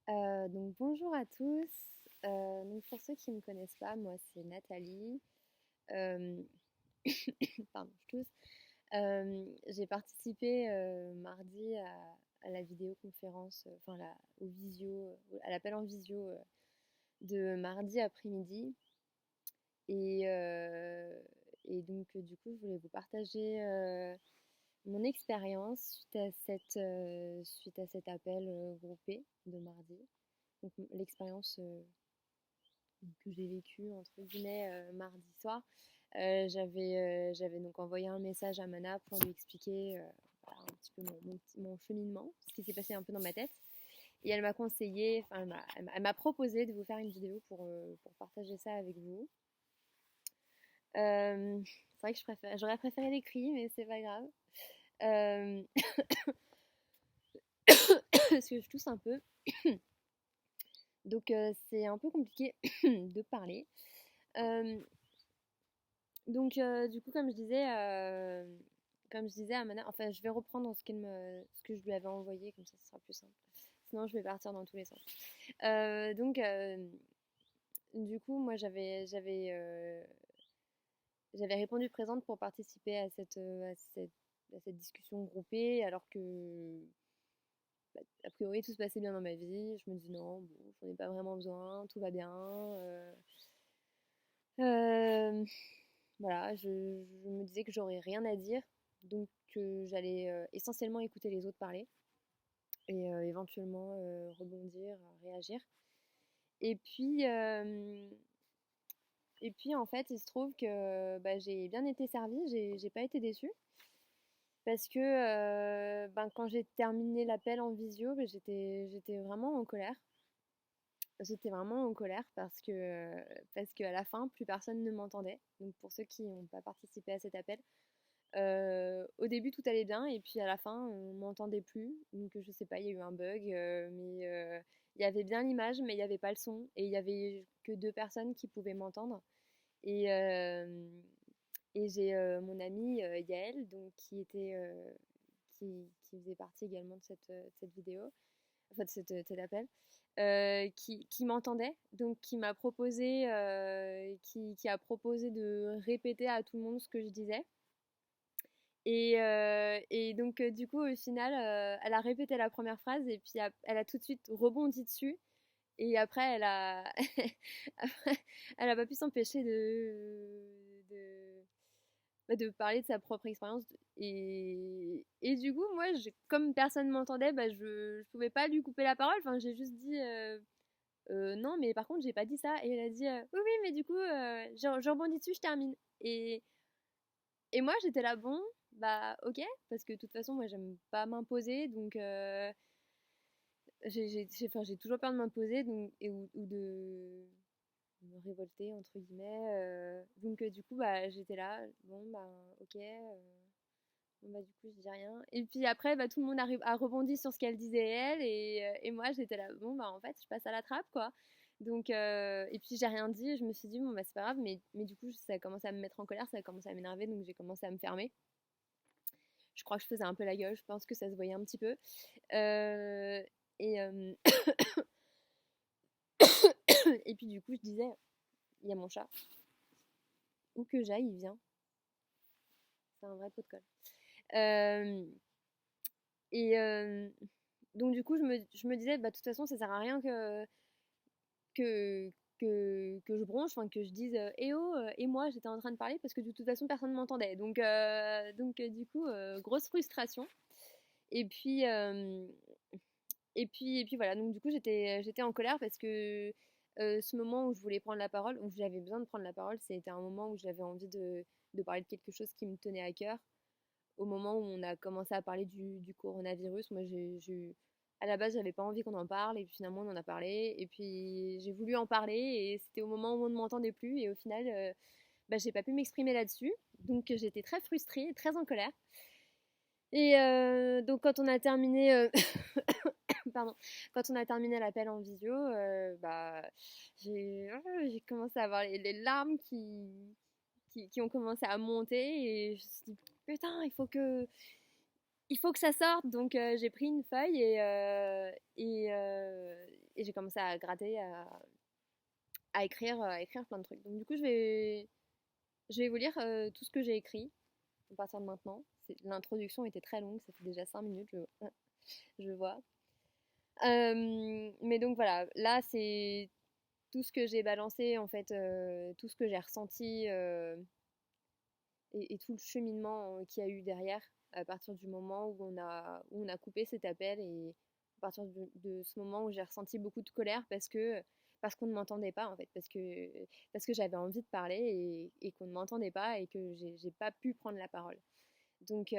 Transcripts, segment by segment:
Donc bonjour à tous. Donc pour ceux qui ne me connaissent pas, moi c'est Nathalie. Euh, Pardon, je tousse. J'ai participé mardi à la vidéoconférence, au visio, à l'appel en visio de mardi après-midi. Et, euh, et donc du coup, je voulais vous partager mon expérience suite à cet appel groupé de mardi. Donc l'expérience que j'ai vécu entre guillemets mardi soir. J'avais donc envoyé un message à Mana pour lui expliquer voilà, un petit peu mon cheminement, ce qui s'est passé un peu dans ma tête. Et elle m'a conseillé, enfin elle m'a proposé de vous faire une vidéo pour partager ça avec vous. C'est vrai que j'aurais préféré l'écrit, mais c'est pas grave. Euh, Parce que je tousse un peu. Donc c'est un peu compliqué de parler. Euh, du coup, comme je disais à Amanda, enfin, je vais reprendre ce que je lui avais envoyé, comme ça, ce sera plus simple. Sinon, je vais partir dans tous les sens. Euh, donc, euh, du coup, moi, j'avais répondu présente pour participer à cette discussion groupée, alors que, bah, a priori, tout se passait bien dans ma vie. Je me dis non, bon, j'en ai pas vraiment besoin, tout va bien. Euh, Voilà, je me disais que j'aurais rien à dire, donc j'allais essentiellement écouter les autres parler et éventuellement rebondir, réagir. Et puis, euh, et puis en fait, il se trouve que bah, j'ai bien été servie, j'ai pas été déçue. Parce que ben, quand j'ai terminé l'appel en visio, ben, j'étais vraiment en colère. J'étais vraiment en colère parce qu'à la fin, plus personne ne m'entendait. Donc pour ceux qui n'ont pas participé à cet appel, au début, tout allait bien et puis à la fin, on m'entendait plus. Donc je sais pas, il y a eu un bug, mais il y avait bien l'image, mais il n'y avait pas le son et il y avait que deux personnes qui pouvaient m'entendre. Et, euh, et j'ai mon amie Yael, donc qui faisait partie également de cette vidéo, enfin de cet appel, qui m'entendait, donc qui a proposé de répéter à tout le monde ce que je disais. Et donc, du coup, au final, elle a répété la première phrase et puis elle a tout de suite rebondi dessus. Et après, après, elle a pas pu s'empêcher de parler de sa propre expérience. Et du coup, moi, comme personne ne m'entendait, bah, je pouvais pas lui couper la parole. Enfin, j'ai juste dit non, mais par contre, j'ai pas dit ça. Et elle a dit oui, oui, mais du coup, je rebondis dessus, je termine. Et moi, j'étais là, bon, bah ok, parce que de toute façon, moi, j'aime pas m'imposer, donc enfin, j'ai toujours peur de m'imposer ou de me révolter, entre guillemets. Donc, du coup, bah, j'étais là, bon, bah ok, bon, bah, du coup, je dis rien. Et puis après, bah, tout le monde a rebondi sur ce qu'elle disait elle, et moi, j'étais là, bon, bah en fait, je passe à la trappe, quoi. Donc, et puis j'ai rien dit, je me suis dit, bon, bah c'est pas grave, mais du coup, ça a commencé à me mettre en colère, ça a commencé à m'énerver, donc j'ai commencé à me fermer. Je crois que je faisais un peu la gueule, je pense que ça se voyait un petit peu. Euh, et, euh, et puis du coup, je disais, il y a mon chat, où que j'aille, il vient. C'est un vrai pot de colle. Euh, et donc du coup, je me disais, bah, de toute façon, ça sert à rien que, que je bronche, enfin, que je dise, eh oh, et moi, j'étais en train de parler, parce que de toute façon, personne ne m'entendait. Du coup, grosse frustration. Et puis, euh, et puis voilà, donc du coup j'étais en colère parce que ce moment où je voulais prendre la parole, où j'avais besoin de prendre la parole, c'était un moment où j'avais envie de parler de quelque chose qui me tenait à cœur. Au moment où on a commencé à parler du coronavirus, moi à la base j'avais pas envie qu'on en parle et puis finalement on en a parlé et puis j'ai voulu en parler et c'était au moment où on ne m'entendait plus et au final bah, j'ai pas pu m'exprimer là-dessus. Donc j'étais très frustrée, très en colère. Et donc quand on a terminé pardon, quand on a terminé l'appel en visio, bah, j'ai commencé à avoir les larmes qui ont commencé à monter et je me suis dit putain, il faut que ça sorte. Donc j'ai pris une feuille et j'ai commencé à gratter, à écrire plein de trucs. Donc du coup, je vais vous lire tout ce que j'ai écrit à partir de maintenant. L'introduction était très longue, ça fait déjà 5 minutes, je vois. Mais donc voilà, là c'est tout ce que j'ai balancé, en fait, tout ce que j'ai ressenti et tout le cheminement qu'il y a eu derrière à partir du moment où on a coupé cet appel et à partir de ce moment où j'ai ressenti beaucoup de colère parce qu'on ne m'entendait pas en fait, parce que j'avais envie de parler et qu'on ne m'entendait pas et que j'ai pas pu prendre la parole. Donc,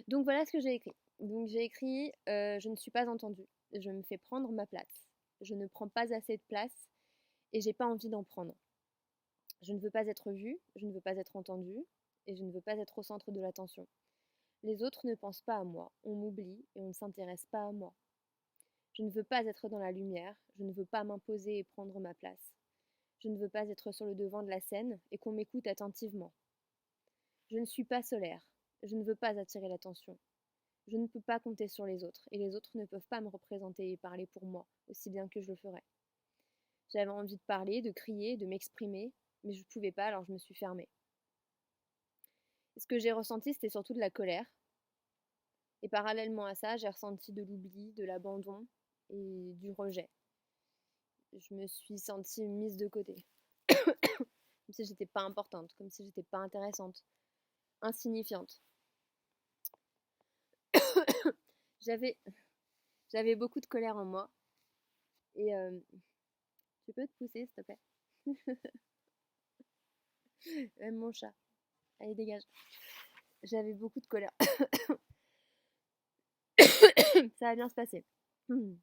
donc voilà ce que j'ai écrit. Donc j'ai écrit je ne suis pas entendue, je me fais prendre ma place, je ne prends pas assez de place et j'ai pas envie d'en prendre. Je ne veux pas être vue, je ne veux pas être entendue et je ne veux pas être au centre de l'attention. Les autres ne pensent pas à moi, on m'oublie et on ne s'intéresse pas à moi. Je ne veux pas être dans la lumière, je ne veux pas m'imposer et prendre ma place. Je ne veux pas être sur le devant de la scène et qu'on m'écoute attentivement. Je ne suis pas solaire, je ne veux pas attirer l'attention. Je ne peux pas compter sur les autres et les autres ne peuvent pas me représenter et parler pour moi aussi bien que je le ferais. J'avais envie de parler, de crier, de m'exprimer, mais je ne pouvais pas alors je me suis fermée. Et ce que j'ai ressenti, c'était surtout de la colère. Et parallèlement à ça, j'ai ressenti de l'oubli, de l'abandon et du rejet. Je me suis sentie mise de côté. Comme si j'étais pas importante, comme si j'étais pas intéressante, insignifiante. J'avais, j'avais beaucoup de colère en moi. Et tu peux te pousser, s'il te plaît? Même mon chat. Allez, dégage. J'avais beaucoup de colère. Ça va bien se passer. Mon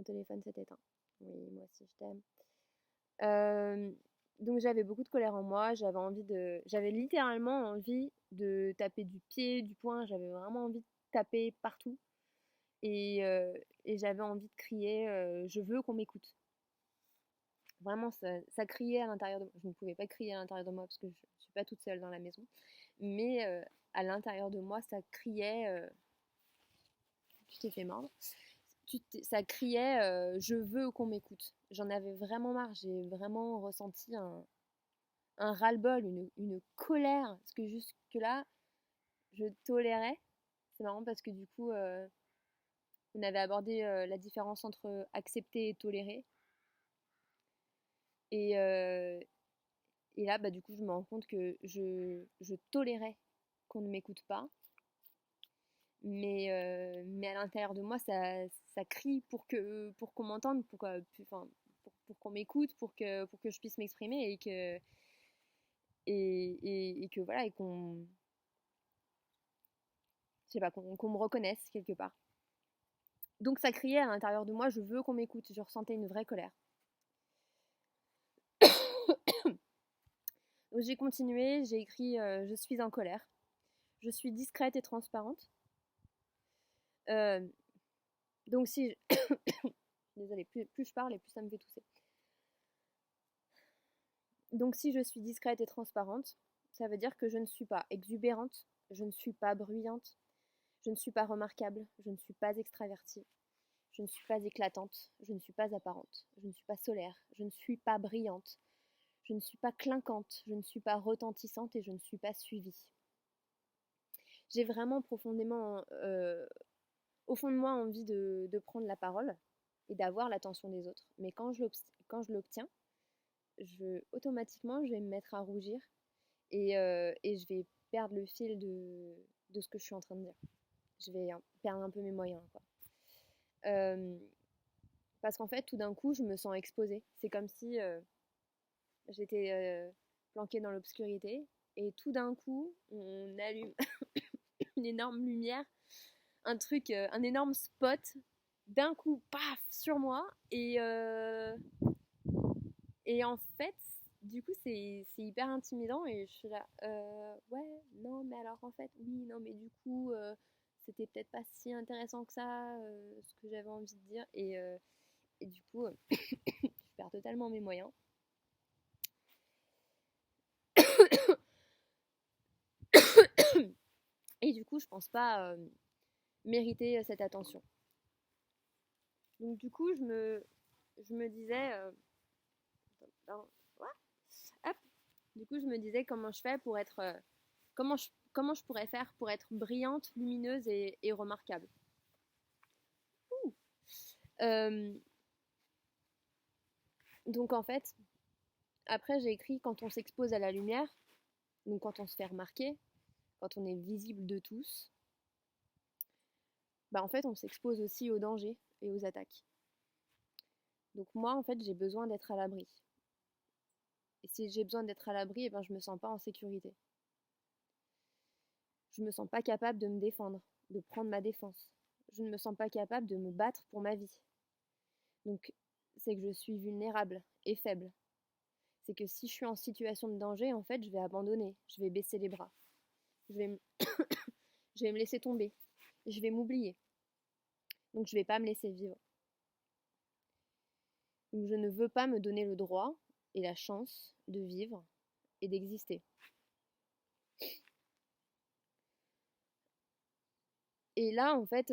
téléphone s'est éteint. Oui, moi aussi, je t'aime. Donc j'avais beaucoup de colère en moi, j'avais littéralement envie de taper du pied, du poing, j'avais vraiment envie de taper partout et, euh, et j'avais envie de crier je veux qu'on m'écoute. Vraiment, ça criait à l'intérieur de moi. Je ne pouvais pas crier à l'intérieur de moi parce que je ne suis pas toute seule dans la maison, mais à l'intérieur de moi, ça criait. Tu t'es fait mordre. Ça criait je veux qu'on m'écoute. J'en avais vraiment marre. J'ai vraiment ressenti un ras-le-bol, une colère. Parce que jusque-là, je tolérais. C'est marrant parce que du coup, on avait abordé la différence entre accepter et tolérer. Et, euh, et là, bah, du coup, je me rends compte que je tolérais qu'on ne m'écoute pas. Mais à l'intérieur de moi, ça crie pour qu'on m'entende, pour qu'on m'écoute, pour que je puisse m'exprimer et que voilà, et qu'on, je sais pas, qu'on me reconnaisse quelque part. Donc ça criait à l'intérieur de moi, je veux qu'on m'écoute. Je ressentais une vraie colère. Donc j'ai continué, j'ai écrit je suis en colère. Je suis discrète et transparente. Euh, donc si... Désolée, plus je parle et plus ça me fait tousser. Donc si je suis discrète et transparente, ça veut dire que je ne suis pas exubérante, je ne suis pas bruyante, je ne suis pas remarquable, je ne suis pas extravertie, je ne suis pas éclatante, je ne suis pas apparente, je ne suis pas solaire, je ne suis pas brillante, je ne suis pas clinquante, je ne suis pas retentissante et je ne suis pas suivie. J'ai vraiment profondément, au fond de moi, envie de prendre la parole et d'avoir l'attention des autres. Mais quand je l'obtiens, automatiquement, je vais me mettre à rougir et je vais perdre le fil de ce que je suis en train de dire. Je vais perdre un peu mes moyens, quoi. Parce qu'en fait, tout d'un coup, je me sens exposée. C'est comme si j'étais planquée dans l'obscurité et tout d'un coup, on allume une énorme lumière, un énorme spot, d'un coup, paf, sur moi et en fait, du coup, c'est hyper intimidant et je suis là, ouais, non, mais alors en fait, oui, non, mais du coup, c'était peut-être pas si intéressant que ça, ce que j'avais envie de dire. Et du coup, je perds totalement mes moyens. Et du coup, je pense pas mériter cette attention. Donc du coup, je me disais, hop, du coup, je me disais comment je fais pour être, comment je pourrais faire pour être brillante, lumineuse et remarquable. Euh, donc en fait, après j'ai écrit quand on s'expose à la lumière, donc quand on se fait remarquer, quand on est visible de tous, bah en fait on s'expose aussi aux dangers et aux attaques. Donc moi en fait j'ai besoin d'être à l'abri. Et si j'ai besoin d'être à l'abri, eh ben, je me sens pas en sécurité. Je me sens pas capable de me défendre, de prendre ma défense. Je ne me sens pas capable de me battre pour ma vie. Donc c'est que je suis vulnérable et faible. C'est que si je suis en situation de danger, en fait, je vais abandonner, je vais baisser les bras, je vais me, je vais me laisser tomber, je vais m'oublier. Donc je vais pas me laisser vivre. Donc je ne veux pas me donner le droit et la chance de vivre et d'exister. Et là, en fait,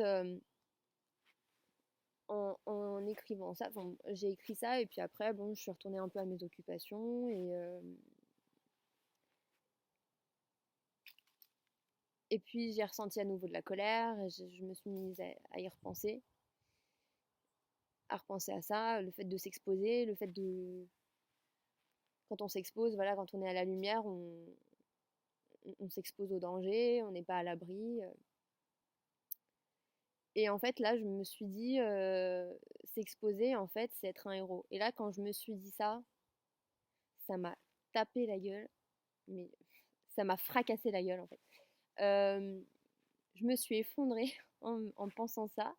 en écrivant ça, j'ai écrit ça et puis après, bon, je suis retournée un peu à mes occupations et puis j'ai ressenti à nouveau de la colère et je me suis mise à y repenser, à ça, le fait de s'exposer, le fait de... Quand on s'expose, voilà, quand on est à la lumière, on s'expose au danger, on n'est pas à l'abri. Et en fait, là, je me suis dit, s'exposer, en fait, c'est être un héros. Et là, quand je me suis dit ça m'a tapé la gueule, mais ça m'a fracassé la gueule, en fait. Euh, je me suis effondrée en pensant ça.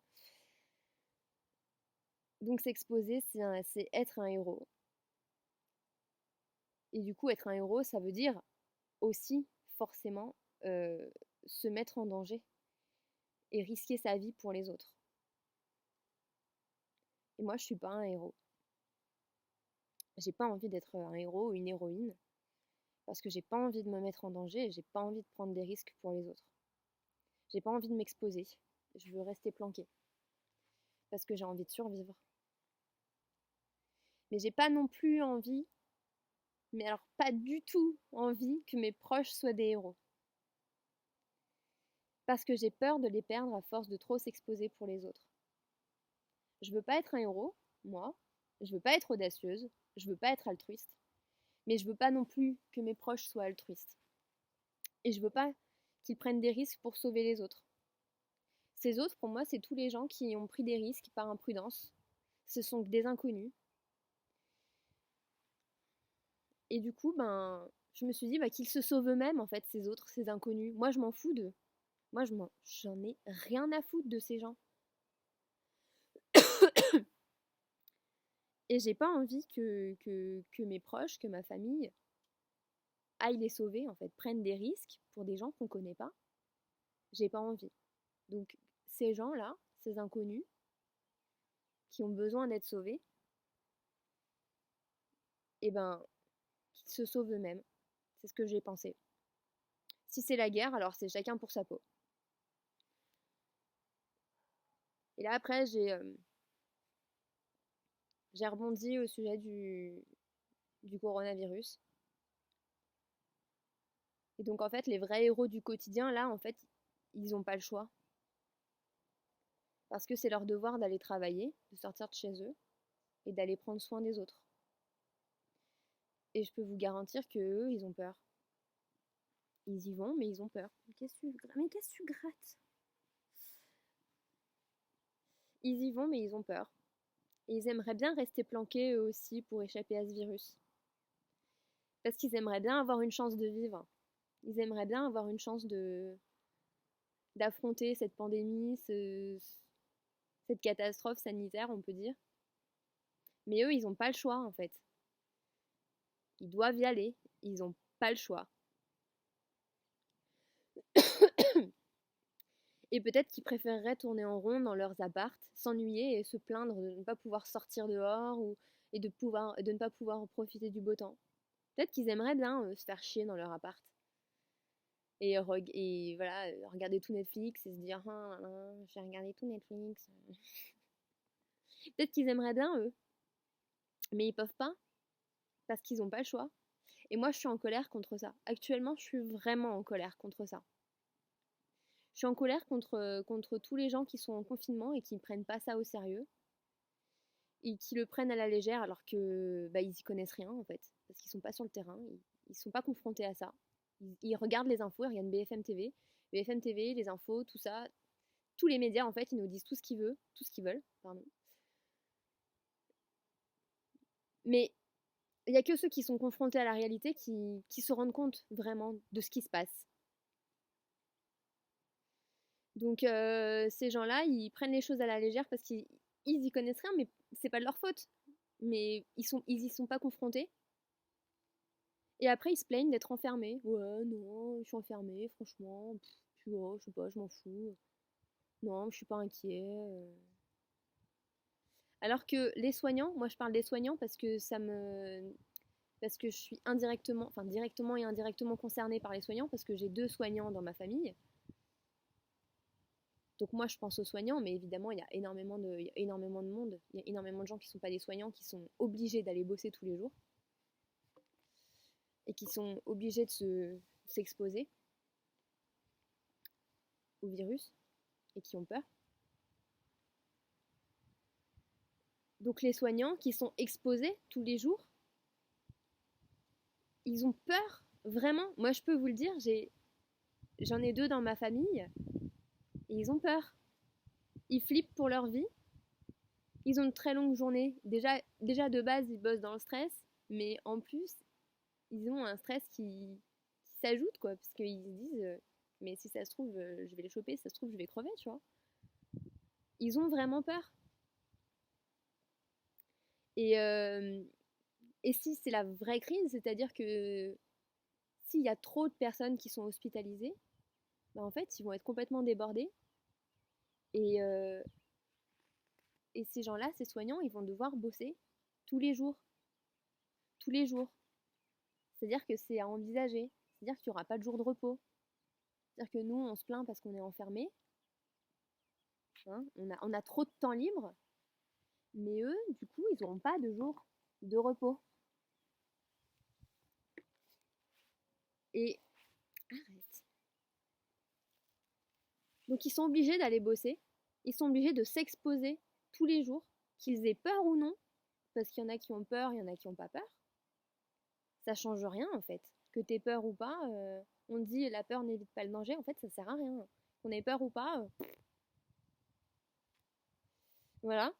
Donc, s'exposer, c'est être un héros. Et du coup, être un héros, ça veut dire aussi, forcément, se mettre en danger et risquer sa vie pour les autres. Et moi, je suis pas un héros. J'ai pas envie d'être un héros ou une héroïne parce que j'ai pas envie de me mettre en danger et j'ai pas envie de prendre des risques pour les autres. J'ai pas envie de m'exposer. Je veux rester planquée parce que j'ai envie de survivre. Mais j'ai pas non plus envie, mais alors pas du tout envie que mes proches soient des héros. Parce que j'ai peur de les perdre à force de trop s'exposer pour les autres. Je veux pas être un héros, moi. Je veux pas être audacieuse. Je veux pas être altruiste. Mais je veux pas non plus que mes proches soient altruistes. Et je veux pas qu'ils prennent des risques pour sauver les autres. Ces autres, pour moi, c'est tous les gens qui ont pris des risques par imprudence. Ce sont des inconnus. Et du coup, ben, je me suis dit qu'ils se sauvent eux-mêmes, en fait, ces autres, ces inconnus. Moi, je m'en fous d'eux. Moi, j'en ai rien à foutre de ces gens. Et j'ai pas envie que mes proches, que ma famille aillent les sauver, en fait, prennent des risques pour des gens qu'on connaît pas. J'ai pas envie. Donc, ces gens-là, ces inconnus, qui ont besoin d'être sauvés, eh ben, qu'ils se sauvent eux-mêmes. C'est ce que j'ai pensé. Si c'est la guerre, alors c'est chacun pour sa peau. Et là, après, j'ai rebondi au sujet du coronavirus. Et donc, en fait, les vrais héros du quotidien, là, en fait, ils n'ont pas le choix. Parce que c'est leur devoir d'aller travailler, de sortir de chez eux et d'aller prendre soin des autres. Et je peux vous garantir qu'eux, ils ont peur. Ils y vont, mais ils ont peur. Mais qu'est-ce que tu grattes? Ils y vont, mais ils ont peur. Et ils aimeraient bien rester planqués eux aussi pour échapper à ce virus. Parce qu'ils aimeraient bien avoir une chance de vivre. Ils aimeraient bien avoir une chance d'affronter cette pandémie, cette catastrophe sanitaire, on peut dire. Mais eux, ils n'ont pas le choix, en fait. Ils doivent y aller. Ils n'ont pas le choix. Et peut-être qu'ils préféreraient tourner en rond dans leurs appartes, s'ennuyer et se plaindre de ne pas pouvoir sortir dehors et de ne pas pouvoir profiter du beau temps. Peut-être qu'ils aimeraient bien se faire chier dans leur appart. et voilà, regarder tout Netflix et se dire ah, j'ai regardé tout Netflix. Peut-être qu'ils aimeraient bien eux, mais ils peuvent pas parce qu'ils n'ont pas le choix. Et moi, je suis en colère contre ça. Actuellement, je suis vraiment en colère contre ça. Je suis en colère contre tous les gens qui sont en confinement et qui ne prennent pas ça au sérieux et qui le prennent à la légère alors que bah, ils y connaissent rien en fait, parce qu'ils sont pas sur le terrain, ils sont pas confrontés à ça. Ils regardent les infos, ils regardent BFM TV, les infos, tout ça, tous les médias en fait, ils nous disent tout ce qu'ils veulent, pardon. Mais il y a que ceux qui sont confrontés à la réalité qui se rendent compte vraiment de ce qui se passe. Donc ces gens-là, ils prennent les choses à la légère parce qu'ils y connaissent rien, mais c'est pas de leur faute. Mais ils y sont pas confrontés. Et après, ils se plaignent d'être enfermés. Ouais, non, je suis enfermé, franchement. Tu vois, je sais pas, je m'en fous. Non, je suis pas inquiet. Alors que les soignants, moi je parle des soignants parce que parce que je suis indirectement, enfin directement et indirectement concernée par les soignants parce que j'ai 2 soignants dans ma famille. Donc moi, je pense aux soignants, mais évidemment, il y a énormément de monde, il y a énormément de gens qui ne sont pas des soignants, qui sont obligés d'aller bosser tous les jours et qui sont obligés de s'exposer au virus et qui ont peur. Donc les soignants qui sont exposés tous les jours, ils ont peur, vraiment. Moi, je peux vous le dire, j'en ai 2 dans ma famille et ils ont peur. Ils flippent pour leur vie. Ils ont de très longues journées. Déjà de base, ils bossent dans le stress, mais en plus, ils ont un stress qui s'ajoute, quoi, parce qu'ils se disent, mais si ça se trouve, je vais les choper, si ça se trouve, je vais crever, tu vois. Ils ont vraiment peur. Et, euh, et si c'est la vraie crise, c'est-à-dire que s'il y a trop de personnes qui sont hospitalisées, bah en fait, ils vont être complètement débordés. Et, euh, et ces gens-là, ces soignants, ils vont devoir bosser tous les jours. Tous les jours. C'est-à-dire que c'est à envisager. C'est-à-dire qu'il n'y aura pas de jour de repos. C'est-à-dire que nous, on se plaint parce qu'on est enfermés. Hein, on a trop de temps libre. Mais eux, du coup, ils n'auront pas de jour de repos. Et arrête. Donc ils sont obligés d'aller bosser. Ils sont obligés de s'exposer tous les jours, qu'ils aient peur ou non, parce qu'il y en a qui ont peur, il y en a qui n'ont pas peur. Ça change rien en fait. Que t'aies peur ou pas, on dit la peur n'évite pas le danger. En fait, ça sert à rien. Qu'on ait peur ou pas, voilà.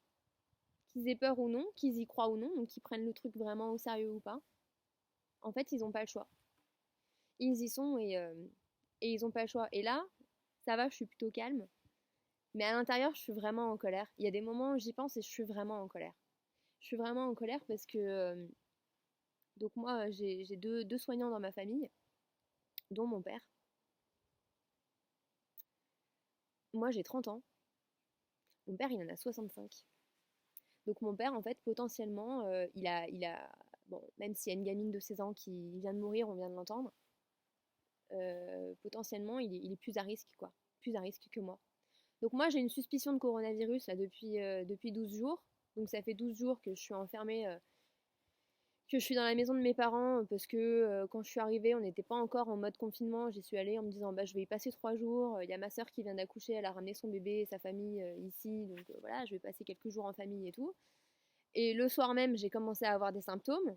Qu'ils aient peur ou non, qu'ils y croient ou non, donc qu'ils prennent le truc vraiment au sérieux ou pas. En fait, ils n'ont pas le choix. Ils y sont et ils n'ont pas le choix. Et là, ça va, je suis plutôt calme. Mais à l'intérieur, je suis vraiment en colère. Il y a des moments où j'y pense et je suis vraiment en colère. Je suis vraiment en colère parce que donc moi j'ai deux soignants dans ma famille, dont mon père. Moi j'ai 30 ans, mon père il en a 65. Donc mon père en fait potentiellement bon, même s'il y a une gamine de 16 ans qui vient de mourir, on vient de l'entendre, potentiellement il est plus à risque quoi, plus à risque que moi. Donc moi j'ai une suspicion de coronavirus là depuis 12 jours. Donc ça fait 12 jours que je suis enfermée, que je suis dans la maison de mes parents parce que quand je suis arrivée, on n'était pas encore en mode confinement. J'y suis allée en me disant bah je vais y passer 3 jours. Il y a ma soeur qui vient d'accoucher, elle a ramené son bébé et sa famille ici, donc voilà, je vais passer quelques jours en famille et tout. Et le soir même, j'ai commencé à avoir des symptômes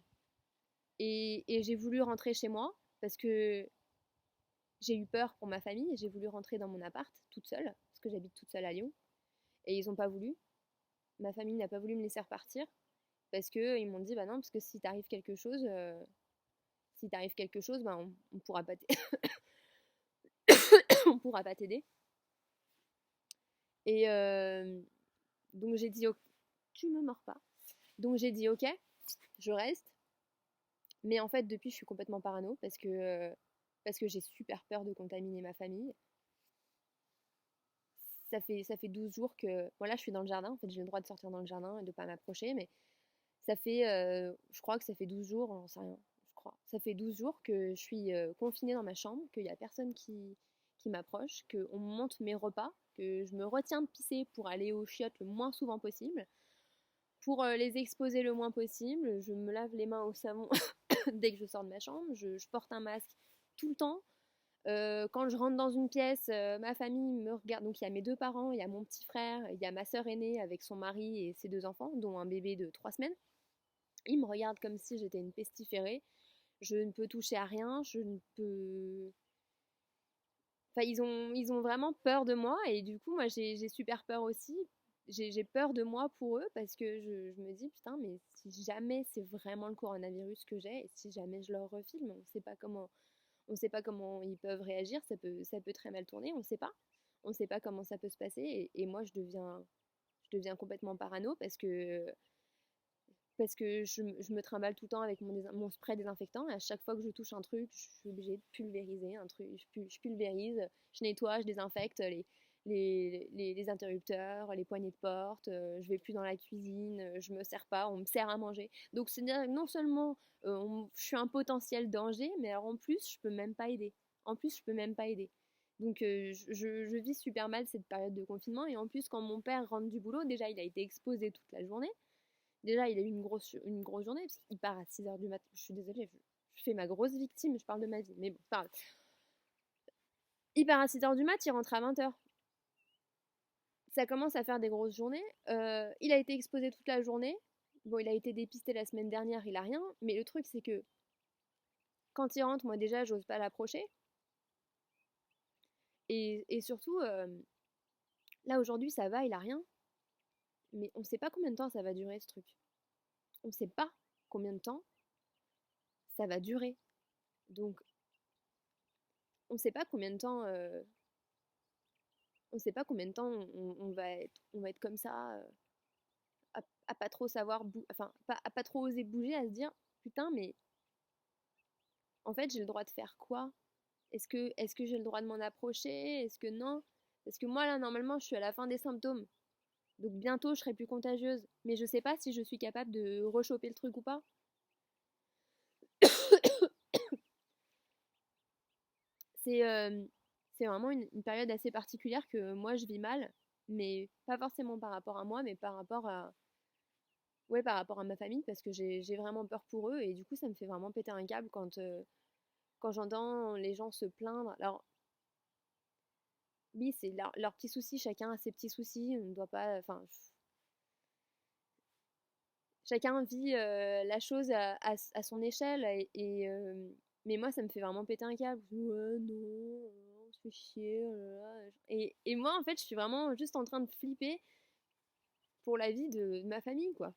et j'ai voulu rentrer chez moi parce que j'ai eu peur pour ma famille et j'ai voulu rentrer dans mon appart toute seule parce que j'habite toute seule à Lyon et ils n'ont pas voulu. Ma famille n'a pas voulu me laisser repartir parce qu'ils m'ont dit bah non, parce que si t'arrive quelque chose, bah on pourra pas on pourra pas t'aider. Et donc j'ai dit tu me mords pas. Donc j'ai dit ok, je reste. Mais en fait depuis je suis complètement parano parce que j'ai super peur de contaminer ma famille. Ça fait 12 jours que bon là je suis dans le jardin, en fait j'ai le droit de sortir dans le jardin et de pas m'approcher, mais ça fait je crois que ça fait 12 jours, j'en sais rien. crois. Ça fait 12 jours que je suis confinée dans ma chambre, qu'il n'y a personne qui m'approche, qu'on me monte mes repas, que je me retiens de pisser pour aller aux chiottes le moins souvent possible, pour les exposer le moins possible. Je me lave les mains au savon dès que je sors de ma chambre, je porte un masque tout le temps. Quand je rentre dans une pièce, ma famille me regarde. Donc il y a mes 2 parents, il y a mon petit frère, il y a ma sœur aînée avec son mari et ses 2 enfants, dont un bébé de 3 semaines. Ils me regardent comme si j'étais une pestiférée. Je ne peux toucher à rien, je ne peux... Enfin, ils ont vraiment peur de moi et du coup, moi, j'ai super peur aussi. J'ai peur de moi pour eux parce que je me dis, putain, mais si jamais c'est vraiment le coronavirus que j'ai et si jamais je leur refile, on sait pas comment ils peuvent réagir, ça peut très mal tourner, on sait pas. On sait pas comment ça peut se passer et moi, je deviens complètement parano parce que je me trimballe tout le temps avec mon spray désinfectant. Et à chaque fois que je touche un truc, je suis obligée de pulvériser un truc. Je pulvérise, je nettoie, je désinfecte les interrupteurs, les poignées de porte. Je vais plus dans la cuisine, je me sers pas, on me sert à manger. Donc c'est non seulement je suis un potentiel danger, mais alors en plus je peux même pas aider. En plus je peux même pas aider. Donc je vis super mal cette période de confinement et en plus quand mon père rentre du boulot, déjà il a été exposé toute la journée. Déjà, il a eu une grosse journée, parce qu'il part à 6h du matin. Je suis désolée, je fais ma grosse victime, je parle de ma vie. Mais bon, parle. Il part à 6h du mat, il rentre à 20h. Ça commence à faire des grosses journées. Il a été exposé toute la journée. Bon, il a été dépisté la semaine dernière, il a rien. Mais le truc, c'est que quand il rentre, moi déjà, j'ose pas l'approcher. Et surtout, là aujourd'hui, ça va, il a rien. Mais on sait pas combien de temps ça va durer ce truc. On sait pas combien de temps ça va durer. Donc, on sait pas combien de temps on sait pas combien de temps on va être comme ça, à pas trop savoir, enfin, à pas trop oser bouger, à se dire, putain, mais en fait, j'ai le droit de faire quoi? Est-ce que j'ai le droit de m'en approcher? Est-ce que non? Parce que moi, là, normalement, je suis à la fin des symptômes. Donc bientôt, je serai plus contagieuse. Mais je sais pas si je suis capable de rechoper le truc ou pas. C'est c'est vraiment une période assez particulière que moi, je vis mal. Mais pas forcément par rapport à moi, mais par rapport à, ouais, par rapport à ma famille, parce que j'ai vraiment peur pour eux, et du coup, ça me fait vraiment péter un câble quand j'entends les gens se plaindre. Alors, oui, c'est leurs petits soucis, chacun a ses petits soucis, on ne doit pas, enfin, chacun vit la chose à son échelle, mais moi, ça me fait vraiment péter un câble. Ouais, non, on se fait chier, oh là là. Et moi, en fait, je suis vraiment juste en train de flipper pour la vie de ma famille, quoi.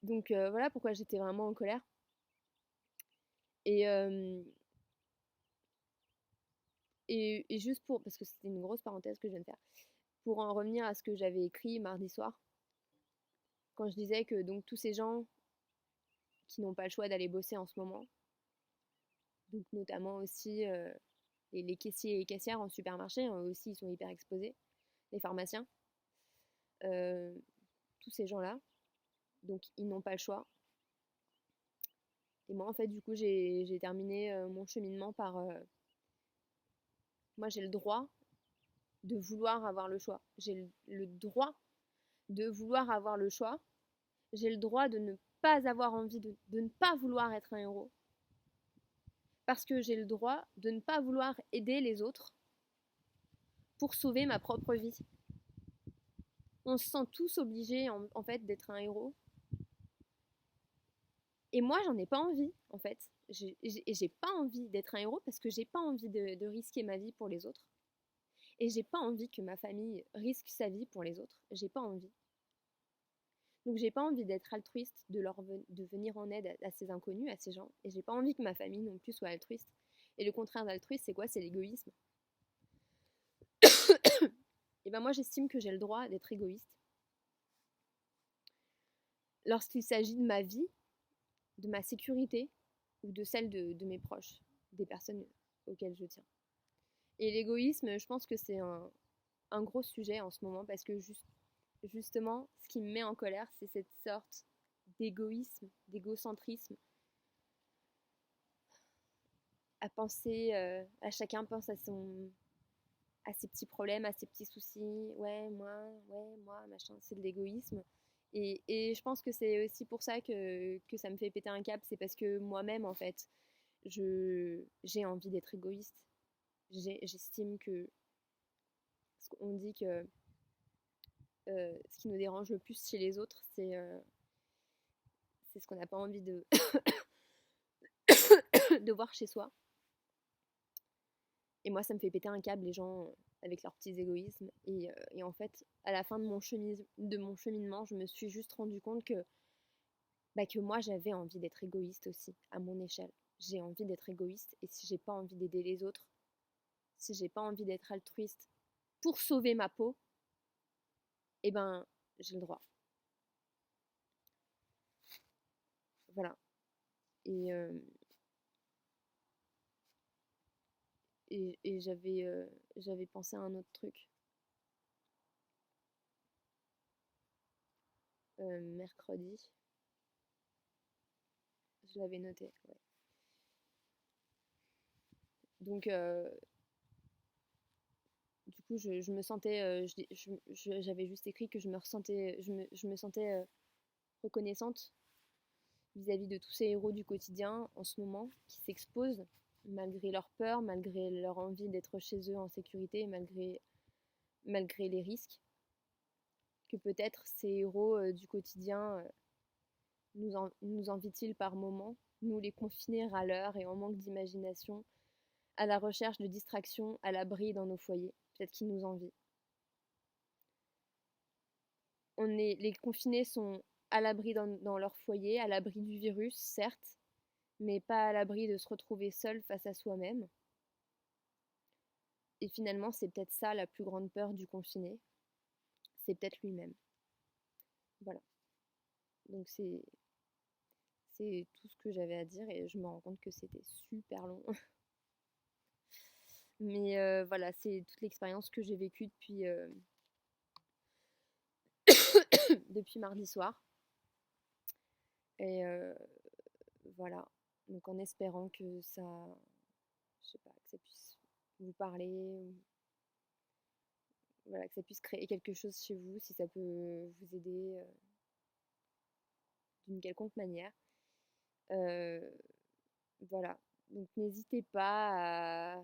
Donc voilà pourquoi j'étais vraiment en colère. Et, et juste parce que c'était une grosse parenthèse que je viens de faire, pour en revenir à ce que j'avais écrit mardi soir, quand je disais que donc tous ces gens qui n'ont pas le choix d'aller bosser en ce moment, donc notamment aussi les caissiers et caissières en supermarché, aussi ils sont hyper exposés, les pharmaciens, euh, tous ces gens-là, donc ils n'ont pas le choix. Et moi en fait du coup j'ai terminé mon cheminement par moi j'ai le droit de vouloir avoir le choix. J'ai le droit de vouloir avoir le choix. J'ai le droit de ne pas avoir envie de ne pas vouloir être un héros. Parce que j'ai le droit de ne pas vouloir aider les autres pour sauver ma propre vie. On se sent tous obligés en fait d'être un héros. Et moi, j'en ai pas envie, en fait. J'ai pas envie d'être un héros parce que j'ai pas envie de risquer ma vie pour les autres. Et j'ai pas envie que ma famille risque sa vie pour les autres. J'ai pas envie. Donc j'ai pas envie d'être altruiste, de venir en aide à ces inconnus, à ces gens. Et j'ai pas envie que ma famille non plus soit altruiste. Et le contraire d'altruiste, c'est quoi? C'est l'égoïsme. Et ben moi j'estime que j'ai le droit d'être égoïste lorsqu'il s'agit de ma vie, de ma sécurité ou de celle de mes proches, des personnes auxquelles je tiens. Et l'égoïsme, je pense que c'est un gros sujet en ce moment parce que justement, ce qui me met en colère, c'est cette sorte d'égoïsme, d'égocentrisme à penser, à chacun pense à ses petits problèmes, à ses petits soucis. Ouais, moi, machin, c'est de l'égoïsme. Et je pense que c'est aussi pour ça que ça me fait péter un câble, c'est parce que moi-même, en fait, j'ai envie d'être égoïste. J'estime que on dit que ce qui nous dérange le plus chez les autres, c'est ce qu'on n'a pas envie de voir chez soi. Et moi, ça me fait péter un câble, les gens avec leurs petits égoïsmes. Et en fait, à la fin de mon cheminement, je me suis juste rendu compte que moi, j'avais envie d'être égoïste aussi, à mon échelle. J'ai envie d'être égoïste, et si j'ai pas envie d'aider les autres, si j'ai pas envie d'être altruiste pour sauver ma peau, eh ben, j'ai le droit. Voilà. Et, euh, et j'avais pensé à un autre truc. Mercredi, je l'avais noté. Ouais. Donc, du coup, je me sentais, j'avais juste écrit que je me sentais reconnaissante vis-à-vis de tous ces héros du quotidien en ce moment qui s'exposent malgré leur peur, malgré leur envie d'être chez eux en sécurité, malgré les risques, que peut-être ces héros du quotidien nous envient-ils par moments, nous les confinés râleurs et en manque d'imagination, à la recherche de distractions, à l'abri dans nos foyers. Peut-être qu'ils nous envient. Les confinés sont à l'abri dans leur foyer, à l'abri du virus, certes, mais pas à l'abri de se retrouver seul face à soi-même. Et finalement, c'est peut-être ça la plus grande peur du confiné, c'est peut-être lui-même. Voilà. Donc c'est tout ce que j'avais à dire et je me rends compte que c'était super long. Mais voilà, c'est toute l'expérience que j'ai vécue depuis mardi soir. Et voilà. Donc en espérant que ça, je sais pas, que ça puisse vous parler, voilà, que ça puisse créer quelque chose chez vous, si ça peut vous aider d'une quelconque manière. Euh, voilà. Donc n'hésitez pas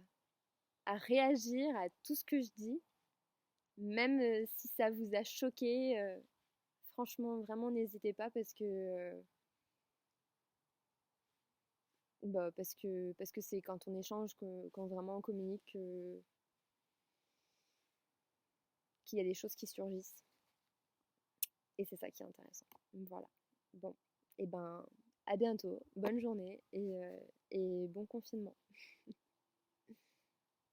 à réagir à tout ce que je dis, même si ça vous a choqué. Franchement, vraiment, n'hésitez pas parce que c'est quand on échange, quand vraiment on communique, qu'il y a des choses qui surgissent. Et c'est ça qui est intéressant. Voilà. Bon, et ben, à bientôt. Bonne journée et bon confinement.